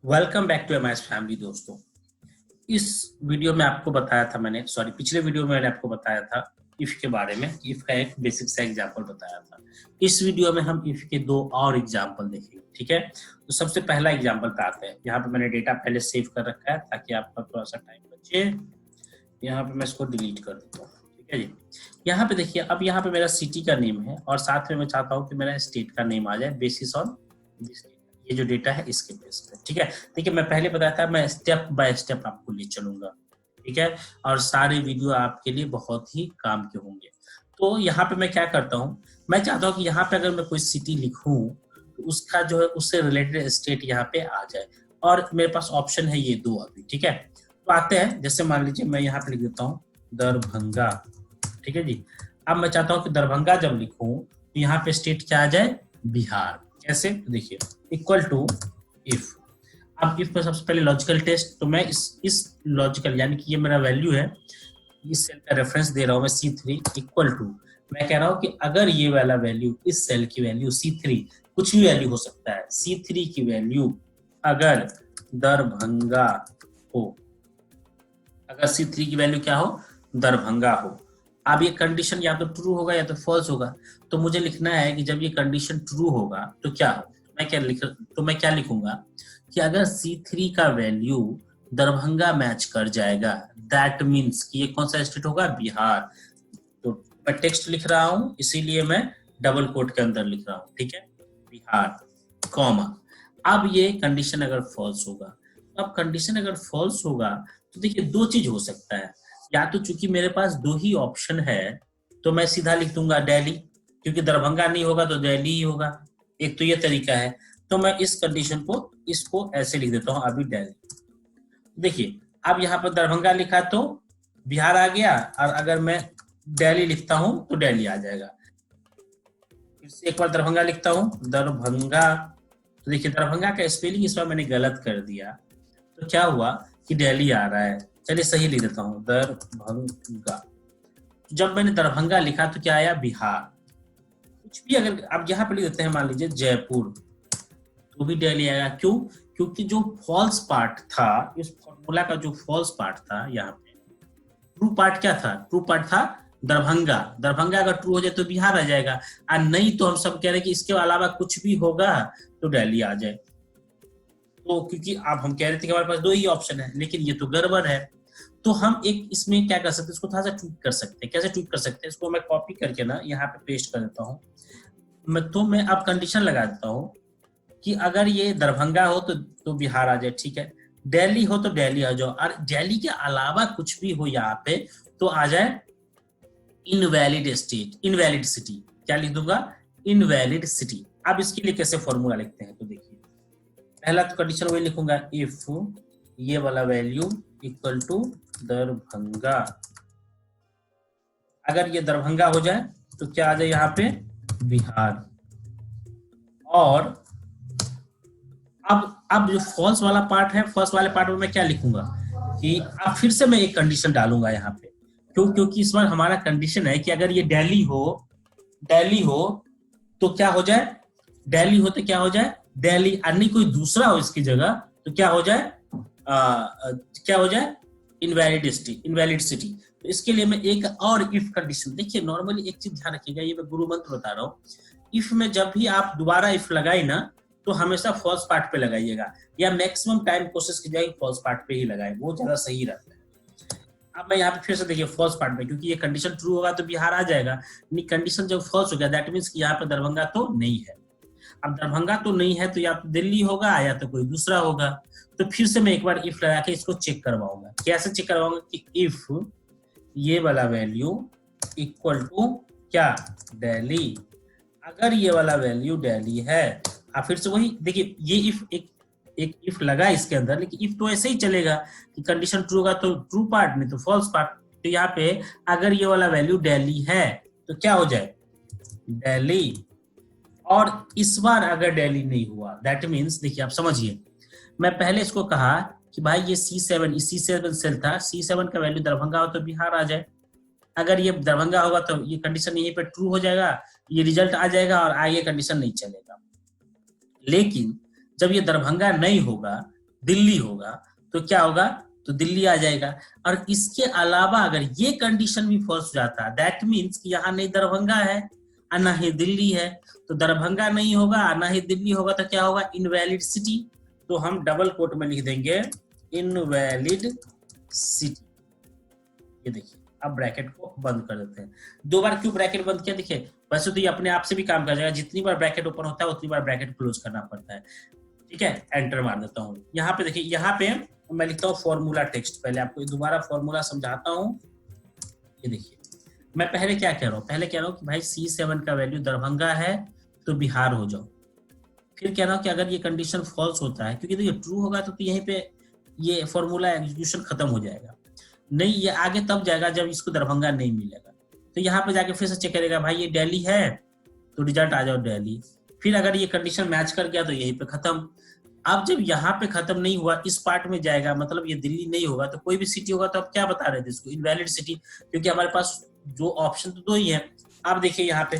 Welcome back to MIS family दोस्तों। इस video में आपको बताया था पिछले वीडियो में मैंने आपको बताया था इफ के बारे में। इफ का एक बेसिक सा एग्जांपल बताया था। इस वीडियो में हम इफ के दो और एग्जांपल देखेंगे, ठीक है। तो सबसे पहला एग्जांपल पे आते हैं। यहाँ पे मैंने डेटा पहले सेव कर रखा है ताकि आपका थोड़ा सा टाइम बचे। यहाँ पे मैं इसको डिलीट कर देता हूँ, ठीक है जी। यहाँ पे देखिए, अब यहाँ पे मेरा सिटी का नेम है और साथ में मैं चाहता हूँ कि मेरा स्टेट का नेम आ जाए बेसिस ऑन दिस। ये जो डेटा है इसके बेस पे, ठीक है। देखिए, मैं पहले बताया था मैं स्टेप बाय स्टेप आपको ले चलूंगा, ठीक है। और सारे वीडियो आपके लिए बहुत ही काम के होंगे। तो यहाँ पे मैं क्या करता हूँ, मैं चाहता हूँ कि यहाँ पे अगर मैं कोई सिटी लिखूं तो उसका जो है उससे रिलेटेड स्टेट यहाँ पे आ जाए। और मेरे पास ऑप्शन है ये दो अभी, ठीक है। तो आते हैं, जैसे मान लीजिए मैं यहाँ पे लिख देता हूँ दरभंगा, ठीक है जी। अब मैं चाहता हूँ कि दरभंगा जब लिखूं तो यहाँ पे स्टेट क्या आ जाए, बिहार। कैसे, देखिए, इक्वल टू इफ। अब इफ में सबसे पहले लॉजिकल टेस्ट, तो मैं इस लॉजिकल यानी कि ये मेरा वैल्यू है, इस सेल का रेफरेंस दे रहा हूं मैं C3 इक्वल टू, मैं कह रहा हूं कि अगर ये वाला वैल्यू, इस सेल की वैल्यू C3, कुछ भी वैल्यू हो सकता है, C3 की वैल्यू अगर दरभंगा हो, अगर C3 की वैल्यू क्या हो, दरभंगा हो। अब ये कंडीशन या तो ट्रू होगा या तो फॉल्स होगा। तो मुझे लिखना है कि जब ये कंडीशन ट्रू होगा तो क्या हो, मैं क्या लिखूंगा कि अगर C3 का वैल्यू दरभंगा मैच कर जाएगा, दैट मीन्स कि ये कौन सा स्टेट होगा, बिहार। तो मैं टेक्स्ट लिख रहा हूं, इसीलिए मैं डबल कोट के अंदर लिख रहा हूं, ठीक है, बिहार, कॉमा। अब ये कंडीशन अगर फॉल्स होगा, अब कंडीशन अगर फॉल्स होगा तो देखिए दो चीज हो सकता है। या तो चूंकि मेरे पास दो ही ऑप्शन है तो मैं सीधा लिख दूंगा दिल्ली, क्योंकि दरभंगा नहीं होगा तो दिल्ली ही होगा। एक तो ये तरीका है। तो मैं इस कंडीशन को, इसको ऐसे लिख देता हूं अभी दिल्ली। देखिए, अब यहाँ पर दरभंगा लिखा तो बिहार आ गया, और अगर मैं दिल्ली लिखता हूं तो दिल्ली आ जाएगा। फिर से एक बार दरभंगा लिखता हूं, दरभंगा। तो देखिए, दरभंगा का स्पेलिंग इस बार मैंने गलत कर दिया, तो क्या हुआ कि दिल्ली आ रहा है। चलिए सही लिख देता हूं, दरभंगा। जब मैंने दरभंगा लिखा तो क्या आया, बिहार। कुछ भी अगर आप यहाँ पे लिख देते हैं, मान लीजिए जयपुर, तो भी दिल्ली आएगा। क्यों? क्योंकि जो फॉल्स पार्ट था, इस फॉर्मूला का जो फॉल्स पार्ट था, यहाँ पे ट्रू पार्ट क्या था, ट्रू पार्ट था दरभंगा। दरभंगा अगर ट्रू हो जाए तो बिहार आ जाएगा, और नहीं तो हम सब कह रहे हैं कि इसके अलावा कुछ भी होगा तो दिल्ली आ जाए। तो क्योंकि आप, हम कह रहे थे कि हमारे पास दो ही ऑप्शन है, लेकिन ये तो गड़बड़ है। तो हम एक इसमें क्या कर सकते हैं, इसको थोड़ा सा ट्वीक कर सकते हैं। कैसे ट्वीक कर सकते हैं, इसको मैं कॉपी करके ना यहाँ पे पेस्ट कर देता हूँ। मैं अब कंडीशन लगा देता हूँ कि अगर ये दरभंगा हो तो बिहार आ जाए, ठीक है। दिल्ली हो तो दिल्ली आ जाओ, और दिल्ली के अलावा कुछ भी हो यहाँ पे तो आ जाए इनवैलिड स्टेट, इनवैलिड सिटी। क्या लिख दूंगा, इनवैलिड सिटी। अब इसके लिए कैसे फॉर्मूला लिखते हैं, तो देखिए, पहला तो कंडीशन वही लिखूंगा, इफ ये वाला वैल्यू इक्वल टू दरभंगा। अगर ये दरभंगा हो जाए तो क्या आ जाए यहाँ पे, बिहार। और अब जो फॉल्स वाला पार्ट है, फर्स्ट वाले पार्ट में मैं क्या लिखूंगा कि अब फिर से मैं एक कंडीशन डालूंगा यहाँ पे। क्योंकि इस बार हमारा कंडीशन है कि अगर ये दिल्ली हो तो क्या हो जाए, दिल्ली हो तो क्या हो जाए, दिल्ली, और नहीं कोई दूसरा हो इसकी जगह तो क्या हो जाए, इनवैलिड सिटी। तो इसके लिए मैं एक और इफ कंडीशन, देखिए नॉर्मली एक चीज ध्यान रखिएगा, ये मैं गुरु मंत्र बता रहा हूँ। इफ में जब भी आप दोबारा इफ लगाए ना तो हमेशा फॉल्स पार्ट पे लगाइएगा, या मैक्सिमम टाइम कोशिश कीजिएगा फॉल्स पार्ट पे ही लगाए, वो ज्यादा सही रहता है। अब मैं यहाँ पे फिर से देखिए फॉल्स पार्ट में, क्योंकि ये कंडीशन ट्रू होगा तो बिहार आ जाएगा, नहीं कंडीशन जब फॉल्स हो गया दैट मीन्स कि यहाँ पे दरभंगा तो नहीं है। अब दरभंगा तो नहीं है तो या तो दिल्ली होगा या तो कोई दूसरा होगा। तो फिर से मैं एक बार इफ लगा के इसको चेक करवाऊंगा। कैसे चेक करवाऊंगा कि इफ ये वाला वैल्यू इक्वल टू क्या, दिल्ली। अगर ये वाला वैल्यू दिल्ली है, आप फिर से वही देखिए, ये इफ एक इफ लगा इसके अंदर, लेकिन इफ तो ऐसे ही चलेगा कि कंडीशन ट्रू होगा तो ट्रू पार्ट, नहीं तो फॉल्स पार्ट। तो यहाँ पे अगर ये वाला वैल्यू दिल्ली है तो क्या हो जाए, दिल्ली। और इस बार अगर दिल्ली नहीं हुआ दैट मीन्स, देखिए आप समझिए, मैं पहले इसको कहा कि भाई ये C7 सेल था, C7 का वैल्यू दरभंगा हो तो बिहार आ जाए। अगर ये दरभंगा होगा तो ये कंडीशन यहीं पे ट्रू हो जाएगा, ये रिजल्ट आ जाएगा और आगे कंडीशन नहीं चलेगा। लेकिन जब ये दरभंगा नहीं होगा दिल्ली होगा तो क्या होगा, तो दिल्ली आ जाएगा। और इसके अलावा अगर ये कंडीशन भी फॉल्स हो जाता है, दैट मीन्स कि यहाँ नहीं दरभंगा है और ना ही दिल्ली है, तो दरभंगा नहीं होगा ना ही दिल्ली होगा तो क्या होगा, इनवैलिड सिटी। तो हम डबल कोट में लिख देंगे इनवैलिड सिटी। ये देखिए, अब ब्रैकेट को बंद कर देते हैं। 2 बार क्यों ब्रैकेट बंद किया, देखिए वैसे तो ये अपने आप से भी काम कर जाएगा, जितनी बार ब्रैकेट ओपन होता है उतनी बार ब्रैकेट क्लोज करना पड़ता है। ठीक है, एंटर मार देता हूँ। यहाँ पे देखिए, यहाँ पे मैं लिखता हूँ फॉर्मूला टेक्स्ट। पहले आपको दोबारा फॉर्मूला समझाता हूँ। ये देखिए, मैं पहले क्या कह रहा हूँ, पहले कह रहा हूँ कि भाई C7 का वैल्यू दरभंगा है तो बिहार हो जाओ। फिर कह रहा हूँ कि अगर ये कंडीशन फॉल्स होता है, क्योंकि देखिए ट्रू होगा तो यहीं पे ये फॉर्मूला एग्जीक्यूशन खत्म हो जाएगा, नहीं ये आगे तब जाएगा जब इसको दरभंगा नहीं मिलेगा। तो यहाँ पे जाके फिर से चेक करेगा, भाई ये दिल्ली है तो रिजल्ट आ जाओ दिल्ली। फिर अगर ये कंडीशन मैच कर गया तो यहीं पे खत्म। अब जब यहाँ पे खत्म नहीं हुआ, इस पार्ट में जाएगा, मतलब ये दिल्ली नहीं होगा तो कोई भी सिटी होगा, तो अब क्या बता रहे थे इसको, इनवैलिड सिटी, क्योंकि हमारे पास जो ऑप्शन तो 2 ही है। अब देखिए यहाँ पे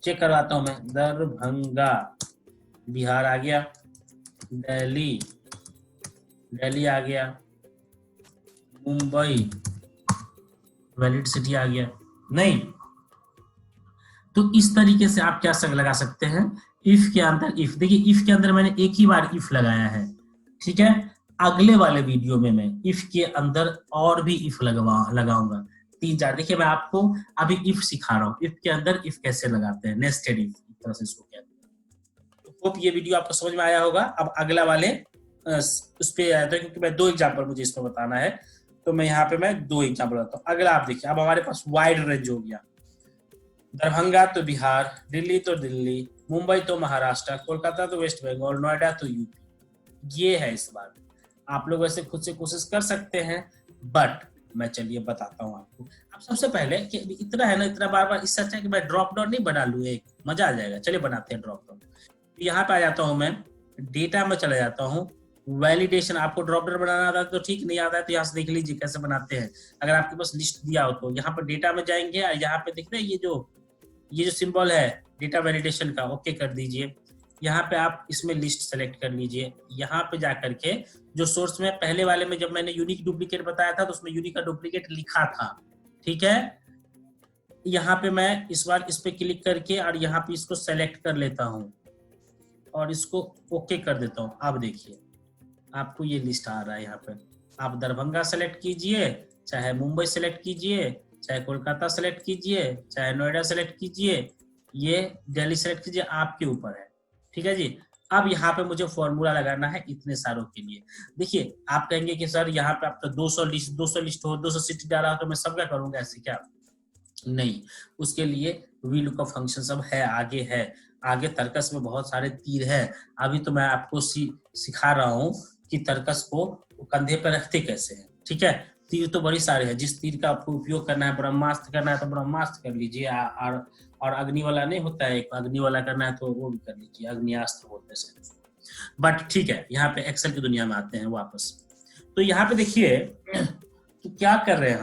चेक करवाता हूं मैं, दरभंगा बिहार आ गया, दिल्ली आ गया, मुंबई वैलिड सिटी आ गया, नहीं। तो इस तरीके से आप क्या लगा सकते हैं, इफ के अंदर इफ। देखिए इफ के अंदर मैंने एक ही बार इफ लगाया है, ठीक है। अगले वाले वीडियो में मैं इफ के अंदर और भी इफ लगाऊंगा 3-4। देखिए मैं आपको अभी इफ सिखा रहा हूँ, इफ के अंदर इफ कैसे लगाते हैं, नेस्टेड इफ एक तरह से इसको कहते हैं। तो होप ये वीडियो आपको समझ में आया होगा। अब अगला वाले उस पे आया था, क्योंकि मैं 2 एग्जाम्पल मुझे इसमें बताना है, तो मैं यहाँ पे मैं 2 एग्जाम्पल बताता हूँ। अगला आप देखिए, अब हमारे पास वाइड रेंज हो गया, दरभंगा तो बिहार, दिल्ली तो दिल्ली, मुंबई तो महाराष्ट्र, कोलकाता तो वेस्ट बंगाल, नोएडा तो यूपी। ये है इस बार। आप लोग वैसे खुद से कोशिश कर सकते हैं, बट मैं चलिए बताता हूँ आपको। अब सबसे पहले कि इतना है ना, इतना बार बार, इससे अच्छा है कि मैं ड्रॉप डाउन नहीं बना लूँ, एक मजा आ जाएगा। चलिए बनाते हैं ड्रॉप डाउन। यहाँ पे आ जाता हूँ मैं, डेटा में चला जाता हूँ, वैलिडेशन। आपको ड्रॉप डाउन बनाना आता है तो ठीक, नहीं आता है तो यहाँ से देख लीजिए कैसे बनाते हैं। अगर आपके पास लिस्ट दिया हो तो यहाँ पर डेटा में जाएंगे और यहाँ पे देख रहे हैं ये जो सिंबल है डेटा वैलिडेशन का, ओके कर दीजिए। यहाँ पे आप इसमें लिस्ट सेलेक्ट कर लीजिए। यहाँ पे जाकर के जो सोर्स में पहले वाले में जब मैंने यूनिक डुप्लीकेट बताया था तो उसमें यूनिक का डुप्लीकेट लिखा था, ठीक है। यहाँ पे मैं इस बार इस पे क्लिक करके और यहाँ पे इसको सेलेक्ट कर लेता हूँ और इसको ओके कर देता हूँ। अब देखिए आपको ये लिस्ट आ रहा है। यहाँ पे आप दरभंगा सेलेक्ट कीजिए, चाहे मुंबई सेलेक्ट कीजिए, चाहे कोलकाता सेलेक्ट कीजिए, चाहे नोएडा सेलेक्ट कीजिए, ये दिल्ली सेलेक्ट कीजिए, आपके ऊपर है, ठीक है जी। अब यहाँ पे मुझे फॉर्मूला लगाना है इतने सारों के लिए। देखिए आप कहेंगे कि सर यहाँ पे आप तो 200 लिस्ट हो, 200 सिटी डाला हो तो मैं सबका करूंगा, ऐसे क्या? नहीं, उसके लिए VLOOKUP फंक्शन सब है, आगे तर्कस में बहुत सारे तीर है। अभी तो मैं आपको सिखा रहा हूँ कि तर्कस को कंधे पर रखते कैसे हैं, ठीक है। तीर तो बड़ी सारे हैं, जिस तीर का आपको उपयोग करना है, ब्रह्मास्त्र करना है तो ब्रह्मास्त्र कर लीजिए, और अग्नि वाला नहीं होता है, अग्नि वाला करना है तो वो भी कर लीजिए, अग्नियास्त्र बोलते हैं। बट ठीक है, यहाँ पे एक्सेल की दुनिया में आते हैं वापस। तो यहाँ पे देखिए कि क्या कर रहे हैं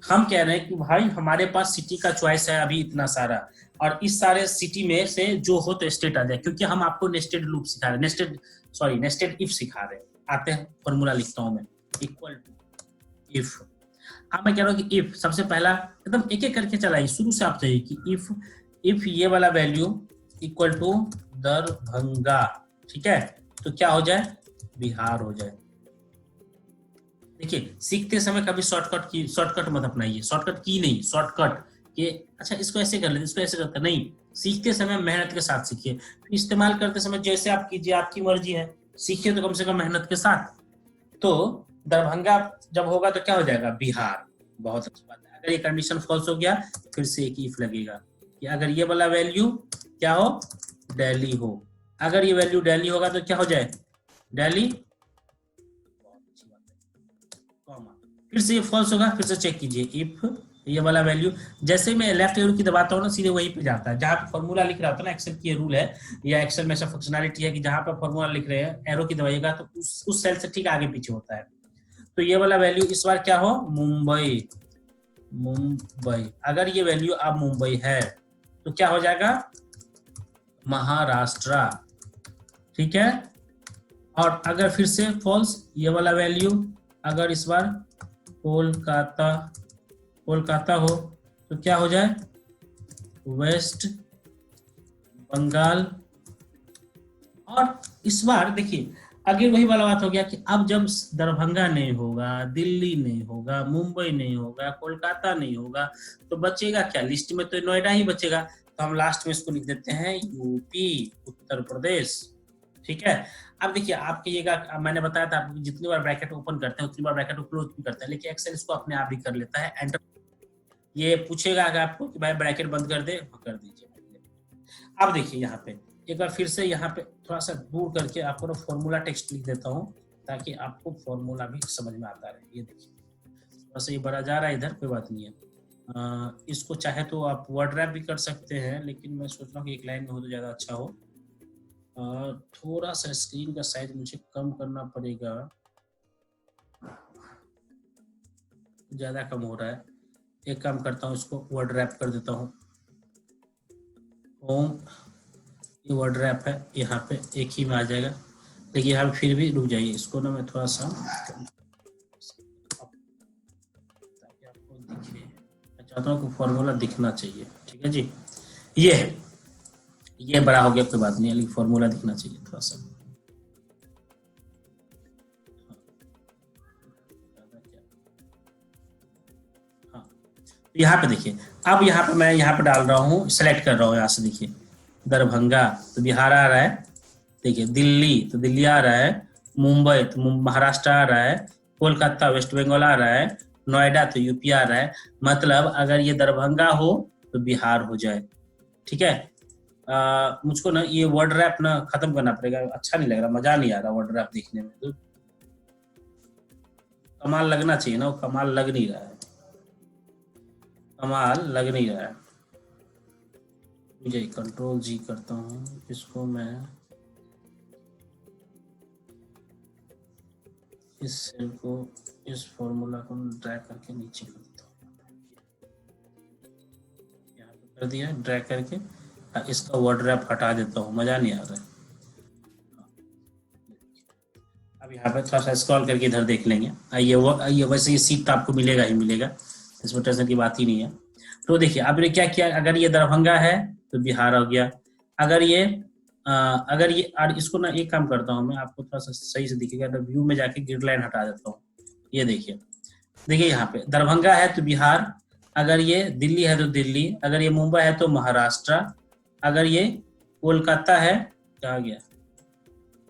हम कह रहे हैं कि भाई हमारे पास सिटी का चॉइस है अभी इतना सारा, और इस सारे सिटी में से जो हो तो स्टेट आ जाए, क्योंकि हम आपको नेस्टेड लूप सिखा रहे हैं, नेस्टेड इफ सिखा रहे हैं। आते हैं, फॉर्मूला लिखता हूं मैं, इक्वल टू इफ। अब मैं कह रहा हूँ कि इफ सबसे पहला एकदम एक एक करके चलाइए, शुरू से आप चाहिए कि इफ ये वाला वैल्यू इक्वल टू दरभंगा, ठीक है, तो क्या हो जाए, बिहार हो जाए। देखिए सीखते समय कभी शॉर्टकट मत अपनाइए, शॉर्टकट की नहीं, शॉर्टकट कि अच्छा इसको ऐसे कर लेते, इसको ऐसे करते नहीं। सीखते समय मेहनत के साथ सीखिए, इस्तेमाल करते समय जैसे आप कीजिए, आपकी मर्जी है। सीखिए तो कम से कम मेहनत के साथ। तो दरभंगा जब होगा तो क्या हो जाएगा, बिहार। बहुत अच्छी बात है। अगर ये कंडीशन फॉल्स हो गया फिर से एक इफ लगेगा कि अगर ये वाला वैल्यू क्या हो, दिल्ली हो। अगर ये वैल्यू दिल्ली होगा तो क्या हो जाए, दिल्ली। फिर से ये फॉल्स होगा, फिर से चेक कीजिए, इफ ये वाला वैल्यू, जैसे मैं लेफ्ट एरो की दबाता हूँ ना, सीधे वहीं पे जाता है जहां पे फॉर्मूला लिख रहा होता है ना। एक्सेल की ये रूल है, या एक्सेल में ऐसा फंक्शनैलिटी है कि जहां पे फॉर्मूला लिख रहे हैं, एरो की दबाइएगा तो उस सेल से ठीक आगे पीछे होता है। तो ये वाला वैल्यू इस बार क्या हो, मुंबई। अगर ये वैल्यू अब मुंबई है तो क्या हो जाएगा, महाराष्ट्र, ठीक है। और अगर फिर से फॉल्स ये वाला वैल्यू, अगर इस बार कोलकाता कोलकाता हो तो क्या हो जाए, वेस्ट बंगाल। और इस बार देखिए आगे वही वाला बात हो गया कि अब जब दरभंगा नहीं होगा, दिल्ली नहीं होगा, मुंबई नहीं होगा, कोलकाता नहीं होगा, तो बचेगा क्या लिस्ट में, तो नोएडा ही बचेगा। तो हम लास्ट में इसको लिख देते हैं यूपी, उत्तर प्रदेश। ठीक है। अब देखिए आप कहिएगा, मैंने बताया था आप जितनी बार ब्रैकेट ओपन करते हैं उतनी बार ब्रैकेट को क्लोज भी करते हैं, लेकिन एक्सेल इसको अपने आप ही कर लेता है एंटर। ये पूछेगा अगर आपको कि भाई ब्रैकेट बंद कर दे, कर दीजिए। अब देखिए यहाँ पे एक बार फिर से यहाँ पे थोड़ा सा दूर करके आपको ना फॉर्मूला टेक्स्ट लिख देता हूँ ताकि आपको फॉर्मूला भी समझ में आता रहे। ये देखिए थोड़ा सा ये बढ़ा जा रहा है इधर, कोई बात नहीं है। इसको चाहे तो आप वर्ड रैप भी कर सकते हैं, लेकिन मैं सोच रहा हूँ कि एक लाइन में हो तो ज़्यादा अच्छा हो। थोड़ा सा स्क्रीन का साइज मुझे कम करना पड़ेगा, ज़्यादा कम हो रहा है। एक काम करता हूँ, इसको वर्ड रैप कर देता हूँ। होम ये वर्ड रैप है, यहाँ पे एक ही में आ जाएगा। देखिए यहाँ पे फिर भी रुक जाइए, इसको ना मैं थोड़ा सा ताकि आपको दिखे, मैं चाहता हूँ कि फॉर्मूला दिखना चाहिए। ठीक है जी, ये है, ये बड़ा हो गया कोई बात नहीं, लेकिन फॉर्मूला दिखना चाहिए थोड़ा सा। हाँ यहाँ पे देखिए, अब यहाँ पे मैं यहाँ पे डाल रहा हूँ, सेलेक्ट कर रहा हूँ यहाँ से। देखिए दरभंगा तो बिहार आ रहा है, देखिए दिल्ली तो दिल्ली आ रहा है, मुंबई तो महाराष्ट्र आ रहा है, कोलकाता वेस्ट बंगाल आ रहा है, नोएडा तो यूपी आ रहा है। मतलब अगर ये दरभंगा हो तो बिहार हो जाए। ठीक है। मुझको ना ये वर्ड रैप ना खत्म करना पड़ेगा, अच्छा नहीं लग रहा, मजा नहीं आ रहा वर्ड रैप देखने में। तो कमाल लगना चाहिए ना, वो कमाल लग नहीं रहा है, कमाल लग नहीं रहा है। मुझे कंट्रोल जी करता हूँ, इसको मैं इस सेल को, इस फॉर्मूला को ड्रैग करके नीचे कर देता हूँ, यहाँ पे कर दिया ड्रैग करके। इसका वर्ड रैप हटा देता हूँ, मजा नहीं आ रहा है। अब यहाँ पे थोड़ा सा स्क्रॉल करके इधर देख लेंगे। ये वैसे ये सीट तो आपको मिलेगा ही मिलेगा, इसमें टेंशन की बात ही नहीं है। तो देखिए आपने क्या किया, अगर ये दरभंगा है तो बिहार हो गया। अगर ये और इसको ना एक काम करता हूँ मैं, आपको थोड़ा सा सही से दिखेगा, तो व्यू में जाके ग्रिड लाइन हटा देता हूँ। ये देखिए यहाँ पे दरभंगा है तो बिहार, अगर ये दिल्ली है तो दिल्ली, अगर ये मुंबई है तो महाराष्ट्र, अगर ये कोलकाता है, क्या गया,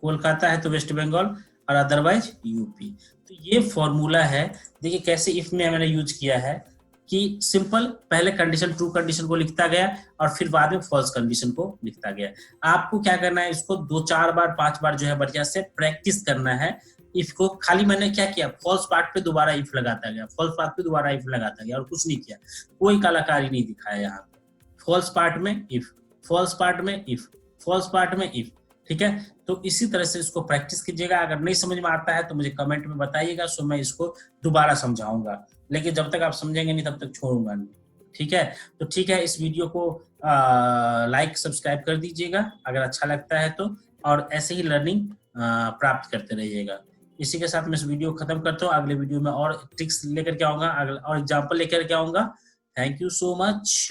कोलकाता है तो वेस्ट बंगाल, और अदरवाइज यूपी। तो ये फॉर्मूला है। देखिए कैसे इफ में मैंने यूज किया है कि सिंपल पहले कंडीशन ट्रू कंडीशन को लिखता गया और फिर बाद में फॉल्स कंडीशन को लिखता गया। आपको क्या करना है, इसको 2-4 बार 5 बार जो है बढ़िया से प्रैक्टिस करना है। इफ को खाली मैंने क्या किया, फॉल्स पार्ट पे दोबारा इफ लगाता गया, फॉल्स पार्ट पे दोबारा इफ लगाता गया और कुछ नहीं किया, कोई कलाकारी नहीं दिखाया यहाँ पे। फॉल्स पार्ट में इफ, फॉल्स पार्ट में इफ, फॉल्स पार्ट में इफ। ठीक है। तो इसी तरह से इसको प्रैक्टिस कीजिएगा। अगर नहीं समझ में आता है तो मुझे कमेंट में बताइएगा, सो मैं इसको दोबारा समझाऊंगा, लेकिन जब तक आप समझेंगे नहीं तब तक छोड़ूंगा नहीं। ठीक है। तो ठीक है, इस वीडियो को लाइक सब्सक्राइब कर दीजिएगा अगर अच्छा लगता है तो, और ऐसे ही लर्निंग प्राप्त करते रहिएगा। इसी के साथ मैं इस वीडियो को खत्म करता हूँ। अगले वीडियो में और ट्रिक्स लेकर के आऊंगा और एग्जाम्पल लेकर के आऊंगा। Thank you so much.